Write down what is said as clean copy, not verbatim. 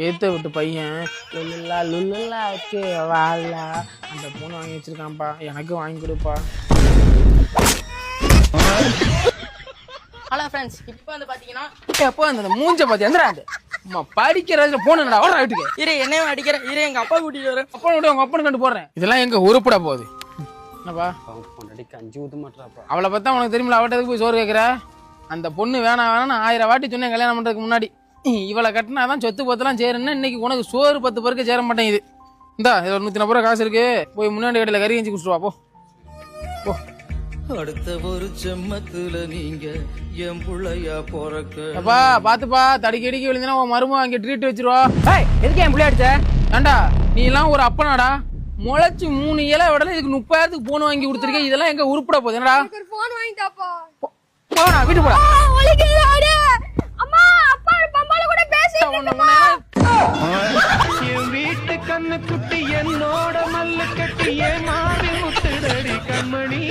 ஏத்த விட்டு பையன் அந்த பொண்ணு வாங்கி வச்சிருக்கான்ப்பா, எனக்கு வாங்கி கொடுப்பா. ஹலோ ஃப்ரெண்ட்ஸ், இப்போ வந்து பாத்தீங்கன்னா எப்போ அந்த மூஞ்ச பாத்தி எந்திரா படிக்கிறதுல போனடா அவட வீட்டுக்கு இரு என்னையும் அடிக்கிறேன். இரு எங்க அப்பா கூட்டிட்டு வரேன். அப்பா விட உங்க அப்பனு கண்டு போடுறேன். இதெல்லாம் எங்க உருப்பட போகுது. என்னப்பா கஞ்சி ஊத்த மாட்டாப்பா. அவளை பார்த்தா உனக்கு தெரியுமில, அவட்டதுக்கு போய் சோறு கேட்குற. அந்த பொண்ணு வேணாம் வேணாம்னு 1000 வாட்டி சொன்னேன் கல்யாணம் பண்றதுக்கு முன்னாடி. இவளை கட்டினாதான் சொத்து பத்தெல்லாம் சேருன்னு இன்னைக்கு உனக்கு சோறு 10 பேருக்கு சேர மாட்டேங்குது. இந்தா இது 140 ரூபா காசு இருக்கு, போய் முன்னாடி கடையில் கறி கஞ்சி குடிச்சிட்டு வா போ. அடுத்த ஒரு செம்மத்துல நீங்க என் புள்ளையா போறக்க. அப்பா பாத்துப்பா, தடிக்கி அடிக்கி விழுந்தா உன் மருமக அங்கே ட்ரீட் வச்சிருவா. எதுக்கு என் பிள்ளை அடிச்ச? ஏண்டா நீ எல்லாம் ஒரு அப்பனாடா, முளைச்சு 3 இலை விடல இதுக்கு 30,000 போன் வாங்கி கொடுத்துருக்கேன். இதெல்லாம் எங்க உருப்பட போகுது? என்னடா போன் வாங்கிட்டாப்பா. போடா வீட்டு போடா. அம்மா அப்பா பம்பால கூட என் வீட்டு கண்ணு குட்டி என்னோட மல்லு கட்டி ஏன் மாறி முட்டுடடி கண்மணி.